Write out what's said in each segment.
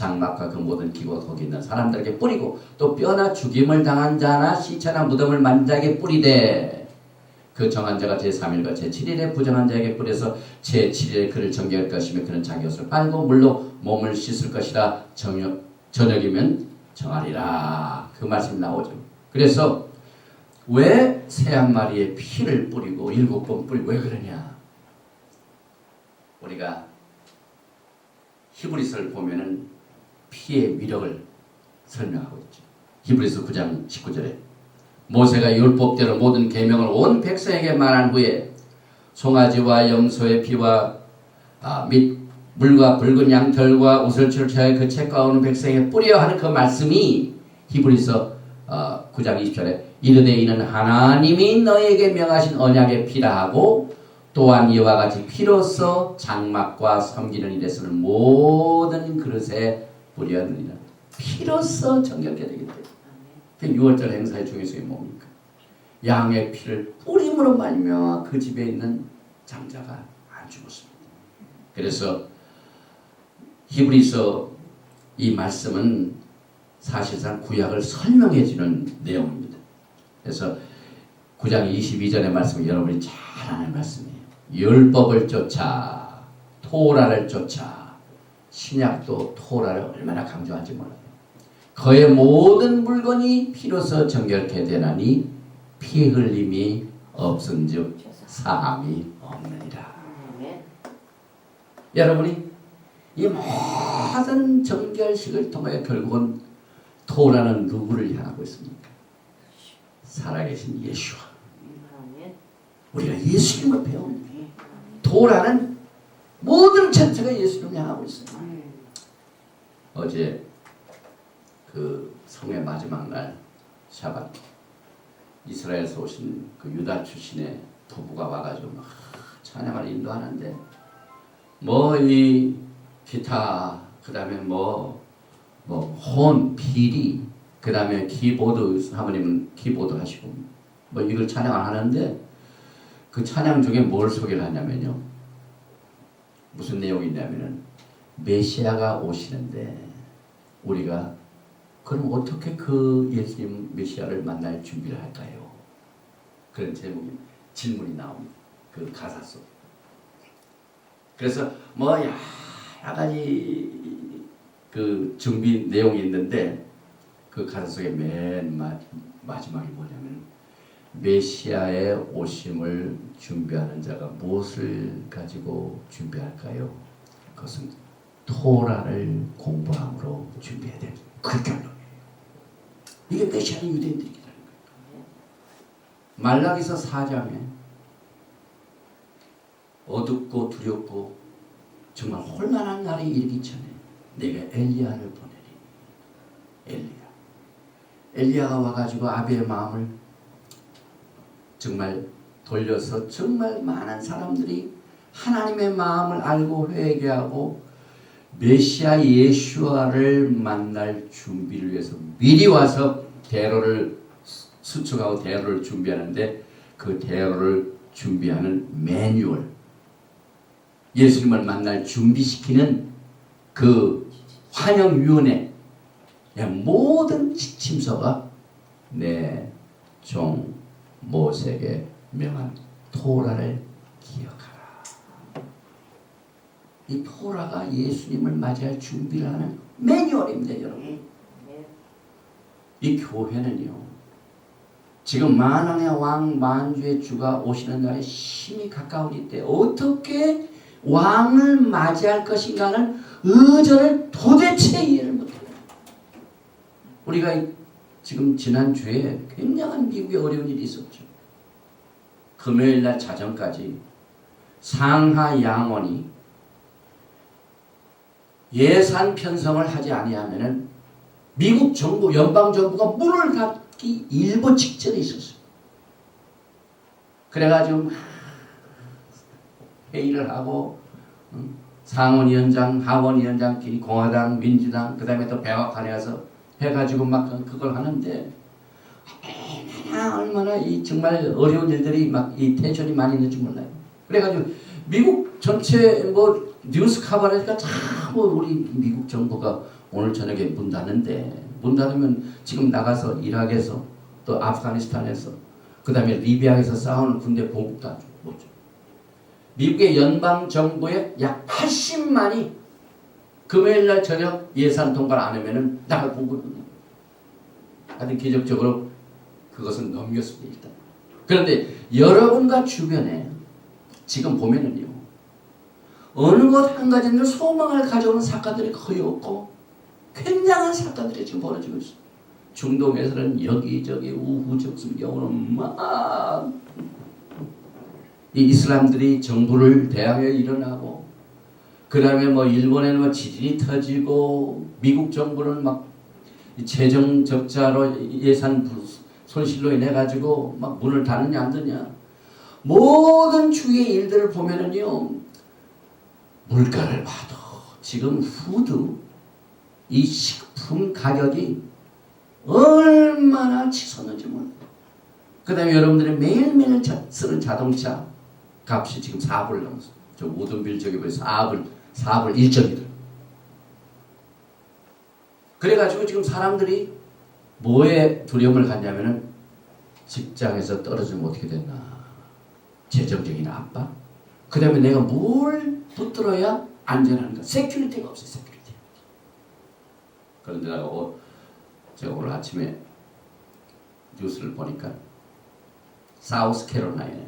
장막과 그 모든 기구가 거기 있는 사람들에게 뿌리고 또 뼈나 죽임을 당한 자나 시체나 무덤을 만진 자에게 뿌리되 그 정한 자가 제3일과 제7일에 부정한 자에게 뿌려서 제7일에 그를 정결할 것이며 그는 자기 옷을 빨고 물로 몸을 씻을 것이라 저녁이면 정하리라. 그 말씀이 나오죠. 그래서 왜 새 한 마리의 피를 뿌리고 7번 뿌리고 왜 그러냐? 우리가 히브리서를 보면은 피의 위력을 설명하고 있죠. 히브리서 9장 19절에 모세가 율법대로 모든 계명을 온 백성에게 말한 후에 송아지와 염소의 피와 및 물과 붉은 양털과 옷을 출처하여 그 책 가오는 백성에게 뿌려 하는 그 말씀이 히브리서 9장 20절에 이르되 이는 하나님이 너에게 명하신 언약의 피라 하고 또한 이와 같이 피로써 장막과 섬기는 일에 쓰는 모든 그릇에 뿌려느니라. 피로써 정결케 되기 때문에 6월절 행사의 중요성이 뭡니까? 양의 피를 뿌림으로 말미암아 그 집에 있는 장자가 안 죽었습니다. 그래서 히브리서 이 말씀은 사실상 구약을 설명해 주는 내용입니다. 그래서 9장 22절의 말씀은 여러분이 잘 아는 말씀이에요. 율법을 쫓아 토라를 쫓아 신약도 토라를 얼마나 강조하지 몰라요. 그의 모든 물건이 피로서 정결케 되나니 피 흘림이 없은즉 사함이 없느니라. 여러분이 이 모든 정결식을 통해 결국은 토라는 누구를 향하고 있습니까? 살아계신 예수와 우리가 예수님을 배웁니다. 토라는 모든 전체가 예수님을 향하고 있어요. 어제 그 성의 마지막 날 샤밧 이스라엘에서 오신 그 유다 출신의 부부가 와가지고 막 찬양을 인도하는데 뭐 이 기타 그 다음에 혼 비리 그 다음에 키보드 사모님은 키보드 하시고 뭐 이걸 찬양을 하는데 그 찬양 중에 뭘 소개를 하냐면요 무슨 내용이 있냐면은 메시아가 오시는데 우리가 그럼 어떻게 그 예수님 메시아를 만날 준비를 할까요? 그런 제목이 질문이 나옵니다. 그 가사 속. 그래서 뭐 여러 가지 그 준비 내용이 있는데 그 가사 속에 맨 마지막이 뭐냐면 메시아의 오심을 준비하는 자가 무엇을 가지고 준비할까요? 그것은 토라를 공부함으로 준비해야 됩니다. 그 결론이에요. 이게 메시아는 유대인들이 기다리는 거예요. 말라기서 4장에 어둡고 두렵고 정말 혼란한 날이 이르기 전에 내가 엘리야를 보내리. 엘리야가 와가지고 아비의 마음을 정말 돌려서 정말 많은 사람들이 하나님의 마음을 알고 회개하고 메시아 예수아를 만날 준비를 위해서 미리 와서 대로를 수축하고 대로를 준비하는데 그 대로를 준비하는 매뉴얼 예수님을 만날 준비시키는 그 환영위원회 모든 지침서가 내 종 모세에게 명한 토라를 기억하라. 이 토라가 예수님을 맞이할 준비를 하는 매뉴얼입니다, 여러분. 이 교회는요, 지금 만왕의 왕 만주의 주가 오시는 날에 심히 가까우니 때 어떻게 왕을 맞이할 것인가는 의전을 도대체 이해를 못해요. 우리가 지금 지난주에 굉장한 미국에 어려운 일이 있었죠. 금요일날 자정까지 상하 양원이 예산 편성을 하지 아니하면은 미국 정부, 연방 정부가 문을 닫기 일보 직전에 있었어요. 그래가지고 회의를 하고 상원위원장, 하원위원장끼리 공화당, 민주당, 그 다음에 또 백악관에 가서 해가지고 막 그걸 하는데 얼마나 이 정말 어려운 일들이 막 이 텐션이 많이 있는지 몰라요. 그래가지고 미국 전체 뭐 뉴스 카바레가 참 우리 미국 정부가 오늘 저녁에 문 닫는데 문 닫으면 지금 나가서 이라크에서 또 아프가니스탄에서 그 다음에 리비아에서 싸우는 군대 보급도 안 주고 못 줘. 미국의 연방정부의 약 80만이 금요일날 저녁 예산 통과를 안 하면은 나갈 보거든요. 하여튼 기적적으로 그것은 넘겼습니다. 일단. 그런데 여러분과 주변에 지금 보면은요, 어느 것 한 가지는 소망을 가져오는 사건들이 거의 없고 굉장한 사건들이 지금 벌어지고 있습니다. 중동에서는 여기저기 우후적순 경우는 막 이 이슬람들이 정부를 대항해 일어나고, 그 다음에 뭐 일본에는 뭐 지진이 터지고, 미국 정부는 막 재정 적자로 예산 손실로 인해 가지고 막 문을 닫느냐 안 닫느냐. 모든 주위의 일들을 보면은요, 물가를 봐도 지금 후드 이 식품 가격이 얼마나 치솟는지 몰라요. 그 다음에 여러분들이 매일매일 쓰는 자동차 값이 지금 4불 넘었어요. 저 우등빌 저기 보세요. 4불 1.1. 그래가지고 지금 사람들이 뭐에 두려움을 갖냐면은 직장에서 떨어지면 어떻게 됐나. 재정적인 압박. 그 다음에 내가 뭘 붙들어야 안전한가. 세큐리티가 없어요. 세큐리티. 그런데 제가 오늘 아침에 뉴스를 보니까 사우스캐롤라이나에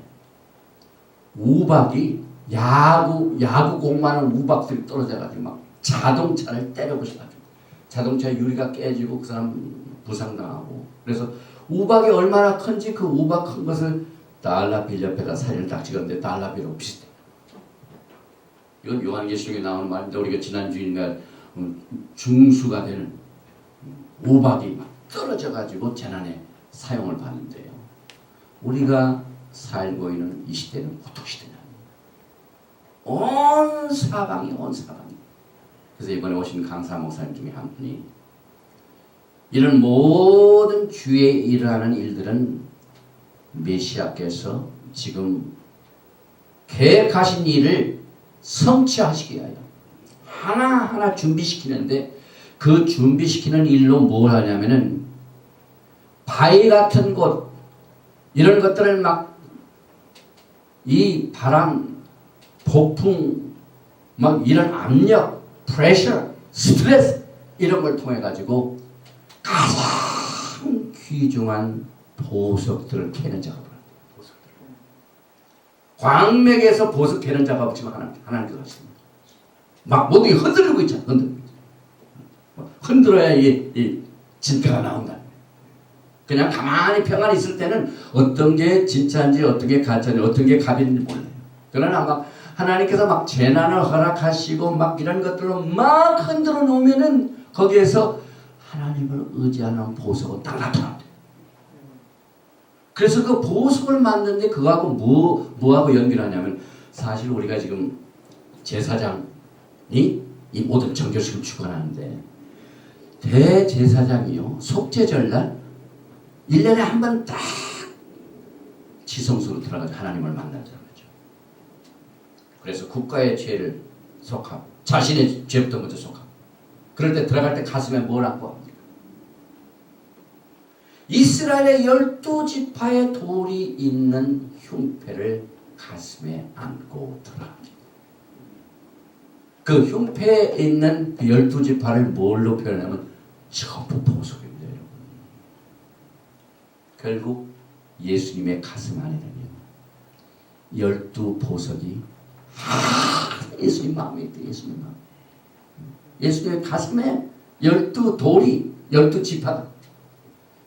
우박이 야구 공만한 우박들이 떨어져가지고 막 자동차를 때려부셔가지고 자동차 유리가 깨지고 그 사람 부상당하고. 그래서 우박이 얼마나 큰지 그 우박 큰 것을 달러빌 옆에다 사진을 딱 찍었는데 달러빌하고 비슷해. 이건 요한계시록에 나오는 말인데 우리가 지난주인가 중수가 되는 우박이 막 떨어져가지고 재난에 사용을 받는데요. 우리가 살고 있는 이 시대는 어떤 시대냐. 온 사방이. 그래서 이번에 오신 강사 목사님 중에 한 분이 이런 모든 주위에 일어나는 일들은 메시아께서 지금 계획하신 일을 성취하시기 위하여 하나하나 준비시키는데, 그 준비시키는 일로 뭘 하냐면은 바위 같은 곳 이런 것들을 막 이 바람, 폭풍, 막 이런 압력, 프레셔, 스트레스 이런 걸 통해 가지고 가장 귀중한 보석들을 캐는 작업을 합니다. 광맥에서 보석 캐는 작업을 지금 하나님께서 하십니다. 막 모든 게 흔들리고 있잖아. 흔들어야 이 진가가 나온다. 그냥 가만히 평안히 있을 때는 어떤 게 진짜인지 어떤 게 가짜인지 어떤 게 갑인지 몰라요. 그러나 막 하나님께서 막 재난을 허락하시고 막 이런 것들로 막 흔들어 놓으면은 거기에서 하나님을 의지하는 보석은 딱 나타납니다. 그래서 그 보석을 만드는데 그거하고 뭐하고 연결하냐면, 사실 우리가 지금 제사장이 이 모든 정결식을 주관하는데, 대제사장이요 속죄절날 1년에 한 번 딱 지성소로 들어가서 하나님을 만나자는 거죠. 그래서 국가의 죄를 속하고 자신의 죄부터 먼저 속하고, 그럴 때 들어갈 때 가슴에 뭘 안고 합니까? 이스라엘의 12지파의 돌이 있는 흉패를 가슴에 안고 들어갑니다. 그 흉패에 있는 12지파를 뭘로 표현하면 전부 보석입니다. 결국 예수님의 가슴 안에는요 12보석이 예수님 마음에 있대. 예수님 마음. 예수님의 가슴에 12돌이 12지파다.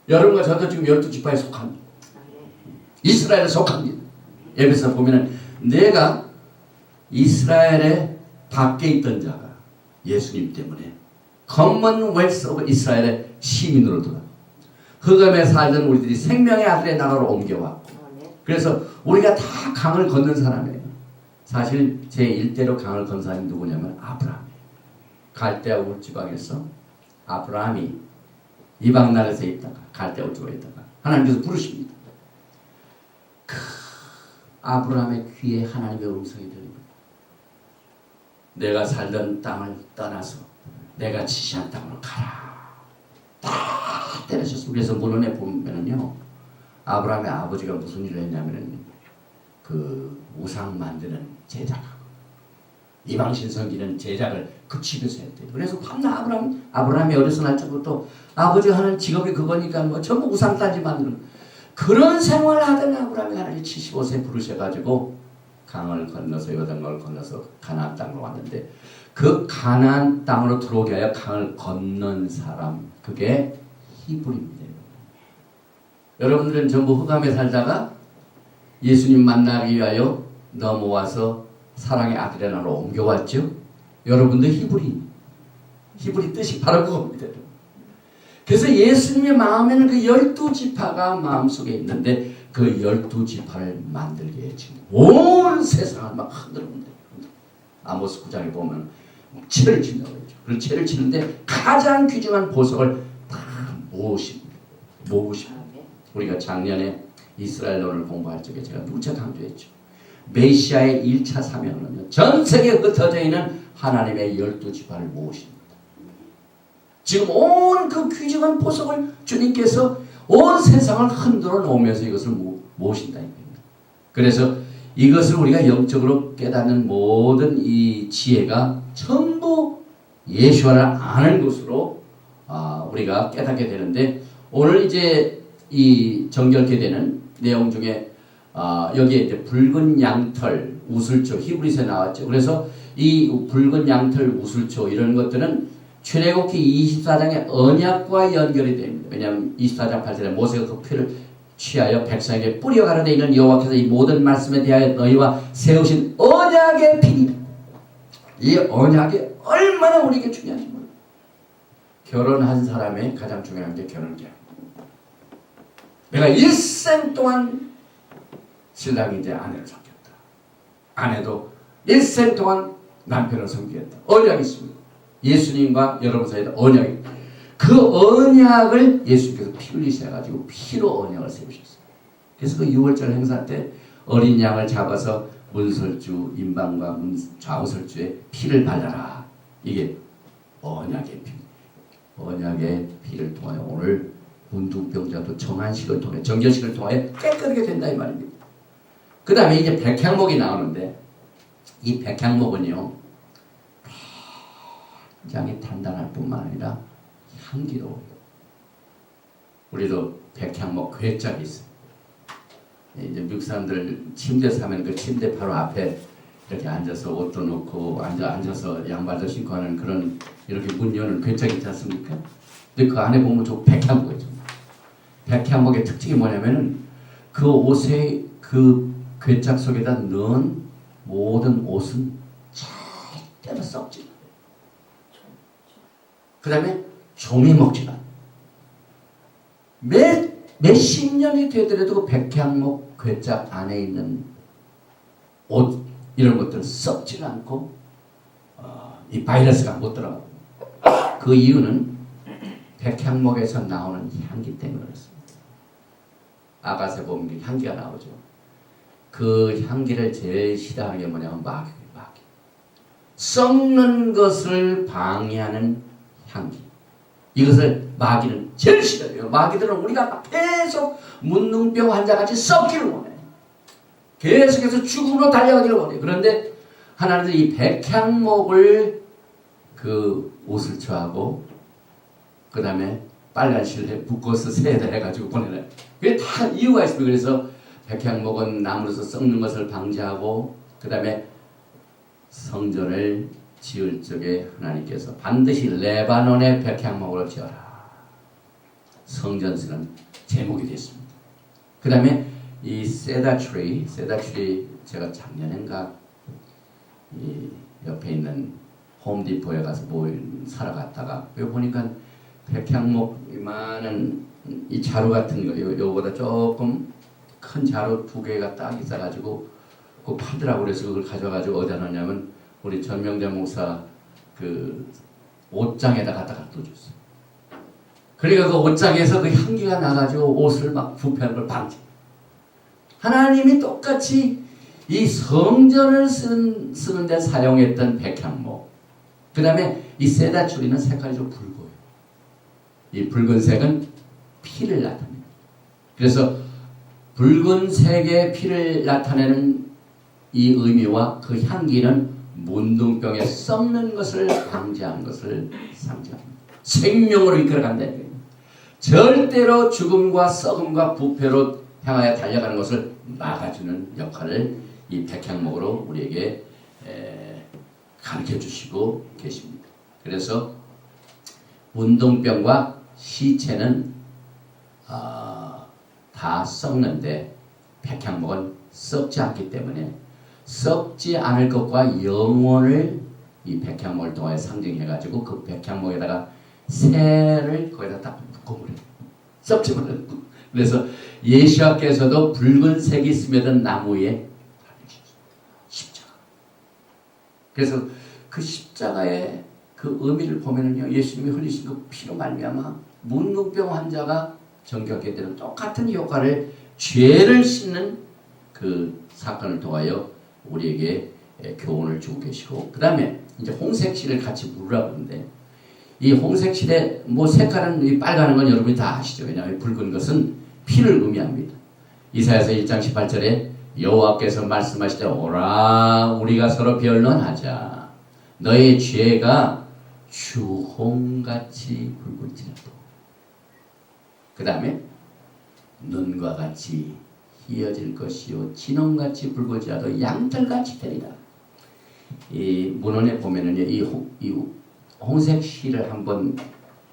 여러분과 저도 지금 12지파에 속합니다. 이스라엘에 속합니다. 에베소 보면은 내가 이스라엘의 밖에 있던 자가 예수님 때문에 커먼웰스 오브 이스라엘의 시민으로 돌아 흑암에 살던 우리들이 생명의 아들의 나라로 옮겨왔고, 그래서 우리가 다 강을 건넌 사람이에요. 사실 제 일대로 강을 건 사람이 누구냐면 아브라함이에요. 갈대아 울 지방에서 아브라함이 이방 나라에서 있다가 갈대아 울 지방에 있다가 하나님께서 부르십니다. 그 아브라함의 귀에 하나님의 음성이 들립니다. 내가 살던 땅을 떠나서 내가 지시한 땅으로 가라. 다 때려쳤어. 그래서 문헌에 보면은요, 아브라함의 아버지가 무슨 일을 했냐면은 그 우상 만드는 제작하고 이방신 섬기는 제작을 그 집에서 했대요. 그래서 밤낮 아브라함이 어려서 날 적부터 아버지가 하는 직업이 그거니까 뭐 전부 우상 단지 만드는 그런 생활을 하던 아브라함이 하나님 75세 부르셔가지고 강을 건너서 요단강을 건너서 가나안 땅으로 왔는데 그 가나안 땅으로 들어오게 하여 강을 건넌 사람 그게 히브리입니다. 여러분들은 전부 흑암에 살다가 예수님 만나기 위하여 넘어와서 사랑의 아들의 나라로 옮겨왔죠. 여러분들 히브리 뜻이 바로 그겁니다. 그래서 예수님의 마음에는 그 12지파가 마음속에 있는데 그 12지파를 만들게 해준 온 세상을 막 흔들어본다. 아모스 9장에 보면 채를 친다고 했죠. 그 채를 치는데 가장 귀중한 보석을 다 모으십니다. 우리가 작년에 이스라엘론을 공부할 적에 제가 누차 강조했죠. 메시아의 1차 사명은요, 전 세계에 흩어져 있는 하나님의 12지파를 모으십니다. 지금 온 그 귀중한 보석을 주님께서 온 세상을 흔들어 놓으면서 이것을 모으신다. 그래서 이것을 우리가 영적으로 깨닫는 모든 이 지혜가 전부 예수를 아는 것으로 우리가 깨닫게 되는데, 오늘 이제 이 정결케 되는 내용 중에 여기에 이제 붉은 양털, 우슬초, 히브리서에 나왔죠. 그래서 이 붉은 양털, 우슬초 이런 것들은 출애굽기 24장의 언약과 연결이 됩니다. 왜냐하면 24장 8절에 모세가 그 피를 취하여 백성에게 뿌려 가르되 이는 여호와께서 이 모든 말씀에 대하여 너희와 세우신 언약의 피입니다. 이 언약이 얼마나 우리에게 중요한지 몰라요. 결혼한 사람의 가장 중요한 게 결혼기약. 내가 일생 동안 신랑이 이제 아내를 섬겼다. 아내도 일생 동안 남편을 섬기겠다. 언약이 있습니다. 예수님과 여러분 사이에 언약이. 그 언약을 예수님께서 피 흘리셔가지고 피로 언약을 세우셨어요. 그래서 그 6월절 행사 때 어린 양을 잡아서 문설주, 인방과 좌우설주에 피를 발라라. 이게 언약의 피. 언약의 피를 통하여 오늘 문둥병자도 정한식을 통해 정결식을 통해 깨끗하게 된다 이 말입니다. 그 다음에 이제 백향목이 나오는데 이 백향목은요 굉장히 단단할 뿐만 아니라 향기로워요. 우리도 백향목 괴짝이 있어요. 이제 미국 사람들 침대 사면 그 침대 바로 앞에 이렇게 앉아서 옷도 놓고 앉아서 양말도 신고 하는 그런 이렇게 문 여는 괴짝 있지 않습니까? 근데 그 안에 보면 저 백향목이죠. 백향목의 특징이 뭐냐면은 그 옷의 그 괴짝 속에다 넣은 모든 옷은 절대로 썩지 않아요. 그 다음에 종이 먹지 않아요. 몇십 년이 되더라도 그 백향목 괴짝 안에 있는 옷 이런 것들은 썩지 않고 이 바이러스가 못 들어가고 그 이유는 백향목에서 나오는 향기 때문에 그렇습니다. 아가새 보면 향기가 나오죠. 그 향기를 제일 싫어하는 게 뭐냐면 마귀. 썩는 것을 방해하는 향기. 이것을 마귀는 제일 싫어해요. 마귀들은 우리가 계속 문둥병 환자같이 썩기를 원해요. 계속해서 죽음으로 달려가기를 원해요. 그런데 하나님은 이 백향목을 그 옷을 처하고 그 다음에 빨간 실에 묶어서 세다 해가지고 보내요. 그게 다 이유가 있습니다. 그래서 백향목은 나무로서 썩는 것을 방지하고 그 다음에 성전을 지을 적에 하나님께서 반드시 레바논의 백향목으로 지어라. 성전스는 제목이 됐습니다. 그 다음에 이 세다트리 제가 작년인가 이 옆에 있는 홈디포에 가서 사러 갔다가 여기 보니까 백향목 이만한 이 자루 같은 거 요거보다 조금 큰 자루 2개가 딱 있어가지고 그거 팔더라고. 그래서 그걸 가져가지고 어디다 넣냐면 우리 전명재 목사 그 옷장에다 갖다 놔줬어요. 그러니까 그 옷장에서 그 향기가 나가지고 옷을 막 부패하는 걸 방지. 하나님이 똑같이 이 성전을 쓰는데 사용했던 백향목 그 다음에 이 세다추리는 색깔이 좀 붉어요. 이 붉은색은 피를 나타냅니다. 그래서 붉은색의 피를 나타내는 이 의미와 그 향기는 문둥병에 썩는 것을 방지하는 것을 상징합니다. 생명으로 이끌어간다는 거예요. 절대로 죽음과 썩음과 부패로 향하여 달려가는 것을 막아주는 역할을 이 백향목으로 우리에게 가르쳐 주시고 계십니다. 그래서 문둥병과 시체는 다 썩는데 백향목은 썩지 않기 때문에 썩지 않을 것과 영원을 이 백향목을 통해 상징해가지고 그 백향목에다가 새를 거기다 딱 묶어버려요. 썩지 말고. 그래서 예수께서도 붉은색이 스며든 나무 위에 달리셨어요. 십자가. 그래서 그 십자가의 그 의미를 보면은요, 예수님이 흘리신 그 피로 말미암아 문둥병 환자가 정결케 되는 똑같은 효과를 죄를 씻는 그 사건을 통하여 우리에게 교훈을 주고 계시고, 그 다음에 이제 홍색실을 같이 부르라고 하는데, 이 홍색실의 뭐 색깔은 이 빨가는 건 여러분이 다 아시죠. 왜냐하면 붉은 것은 피를 의미합니다. 이사야서 1장 18절에 여호와께서 말씀하시되 오라 우리가 서로 변론하자 너의 죄가 주홍같이 붉을지라도, 그 다음에 눈과 같이 희어질 것이요 진홍같이 붉을지라도 양털같이 되리라. 이 문헌에 보면은 이 홍색 실을 한번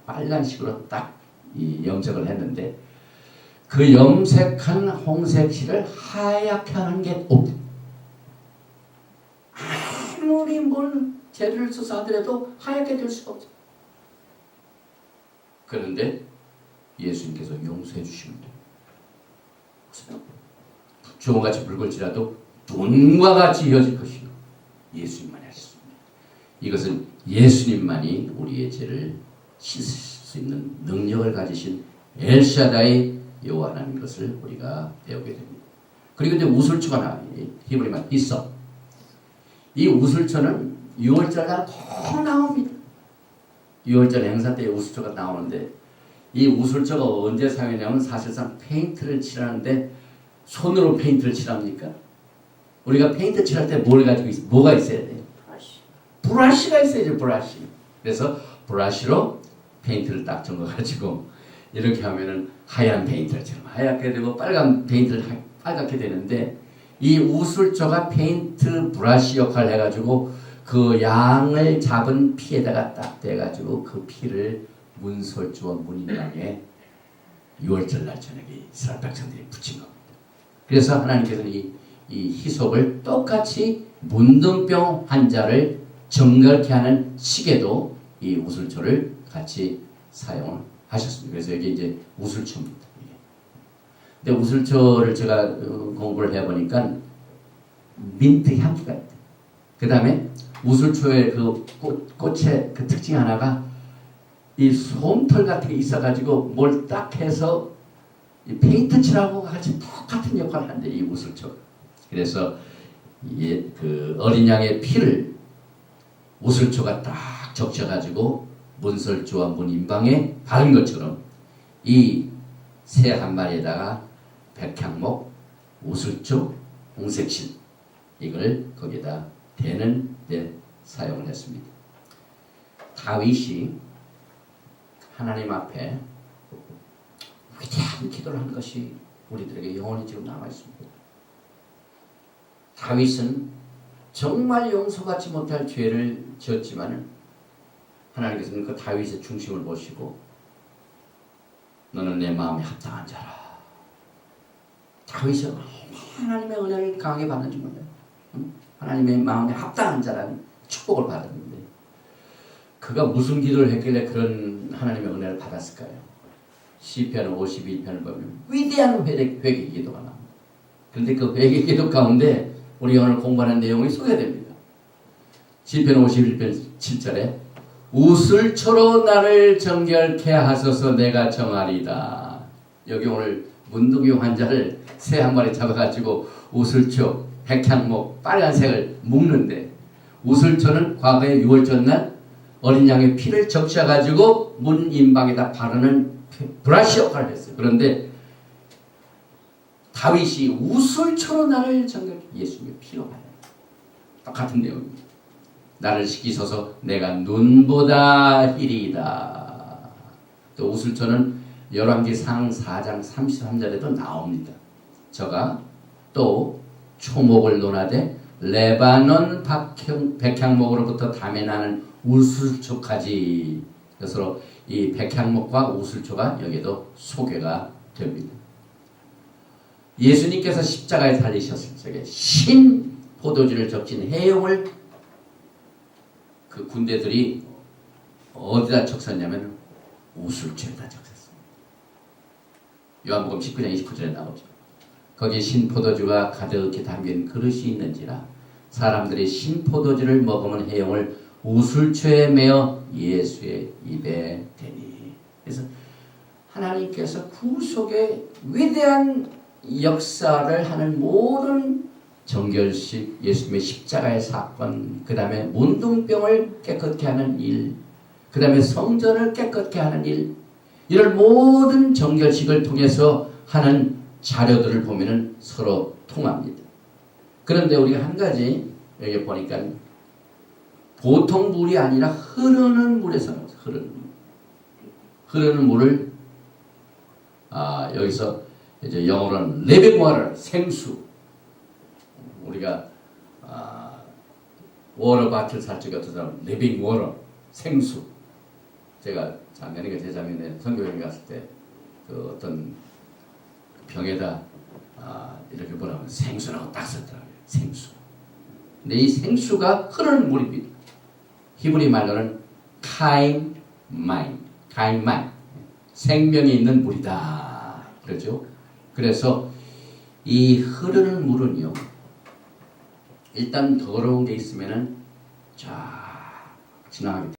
빨간식으로 딱 이 염색을 했는데, 그 염색한 홍색 실을 하얗게 하는 게 없대. 아무리 뭘 재료를 써서 하더라도 하얗게 될 수가 없어. 그런데 예수님께서 용서해 주시면 돼요. 주홍같이 붉을지라도 눈과 같이 이어질 것이요 예수님만이 하셨습니다. 이것은 예수님만이 우리의 죄를 씻으실 수 있는 능력을 가지신 엘샤다이 여호와 하나님 것을 우리가 배우게 됩니다. 그리고 이제 우슬초가 나와요. 히브리말 히썹. 이 우슬초는 6월절날 꼭 나옵니다. 6월절 행사 때 우슬초가 나오는데, 이 우슬초가 언제 사용하냐면 사실상 페인트를 칠하는데, 손으로 페인트를 칠합니까? 우리가 페인트 칠할 때 뭘 가지고 뭐가 있어야 돼요? 브러쉬가 있어야죠. 브러쉬. 그래서 브러쉬로 페인트를 딱 적어가지고 이렇게 하면은 하얀 페인트처럼 하얗게 되고 빨간 페인트를 빨갛게 되는데, 이 우슬초가 페인트 브러쉬 역할을 해가지고 그 양을 잡은 피에다가 딱 대가지고 그 피를 문설주와 문인방에 6월절 날 저녁에 이스라엘 백성들이 붙인 겁니다. 그래서 하나님께서는 이 히솝을 똑같이 문둥병 환자를 정결케 하는 식에도 이 우슬초를 같이 사용을 하셨습니다. 그래서 여기 이제 우슬초입니다. 근데 우슬초를 제가 공부를 해보니까 민트 향기가 있다. 그 다음에 우슬초의 그 꽃의 그 특징 하나가 이 솜털 같은 게 있어가지고 뭘 딱 해서 이 페인트 칠하고 같이 똑같은 역할을 하는데, 이 우슬초. 그래서 그 어린 양의 피를 우슬초가 딱 적셔가지고 문설주와 문인방에 바른 것처럼 이 새 한 마리에다가 백향목, 우슬초, 홍색실 이걸 거기다 대는 데 사용을 했습니다. 다윗이 하나님 앞에 위대한 기도를 한 것이 우리들에게 영원히 지금 남아 있습니다. 다윗은 정말 용서받지 못할 죄를 지었지만은 하나님께서는 그 다윗의 중심을 보시고 너는 내 마음에 합당한 자라. 다윗은 하나님의 은혜를 강하게 받는지 몰라요. 하나님의 마음에 합당한 자라는 축복을 받았는데, 그가 무슨 기도를 했길래 그런 하나님의 은혜를 받았을까요? 시편 52편을 보면 위대한 회개 기도가 나옵니다. 그런데 그 회개 기도 가운데 우리가 오늘 공부하는 내용이 소개됩니다. 시편 51편 7절에 우슬초로 나를 정결케 하소서 내가 정하리다. 여기 오늘 문둥이 환자를 새 한 마리 잡아가지고 우슬초, 백향목, 빨간색을 묶는데, 우슬초는 과거에 6월절 날 어린 양의 피를 적셔가지고 문 인방에다 바르는 브라시 역할을 했어요. 그런데 다윗이 우슬초로 나를 정결 예수님의 피로 발라. 똑같은 내용입니다. 나를 씻기소서 내가 눈보다 희리이다. 또 우슬초는 열왕기상 4장 33절에도 나옵니다. 저가 또 초목을 논하되 레바논 백향목으로부터 담에 나는 우슬초까지. 그래서 이 백향목과 우슬초가 여기에도 소개가 됩니다. 예수님께서 십자가에 달리셨을 적에 신 포도주를 적신 해용을 그 군대들이 어디다 적셨냐면 우슬초에다 적셨습니다. 요한복음 19장 29절에 나오죠. 거기에 신 포도주가 가득히 담긴 그릇이 있는지라 사람들이 신 포도주를 먹으면 해용을 우슬초에 메어 예수의 입에 대니. 그래서 하나님께서 구속의 위대한 역사를 하는 모든 정결식, 예수님의 십자가의 사건, 그 다음에 문둥병을 깨끗게 하는 일, 그 다음에 성전을 깨끗게 하는 일, 이런 모든 정결식을 통해서 하는 자료들을 보면은 서로 통합니다. 그런데 우리가 한 가지 여기 보니까 보통 물이 아니라 흐르는 물에서 나옵니다. 흐르는 물을 여기서 이제 영어로는 living water, 생수. 우리가 워터 바틀 살 적에 어떤 사람 living water, 생수. 제가 작년에 재작년에 선교여행 갔을 때 그 어떤 병에다 이렇게 뭐라고 생수라고 딱 썼더라고요. 생수. 근데 이 생수가 흐르는 물입니다. 히브리 말로는 카임 마임, 생명이 있는 물이다. 그렇죠? 그래서 이 흐르는 물은요, 일단 더러운 게 있으면은 쫙 지나가게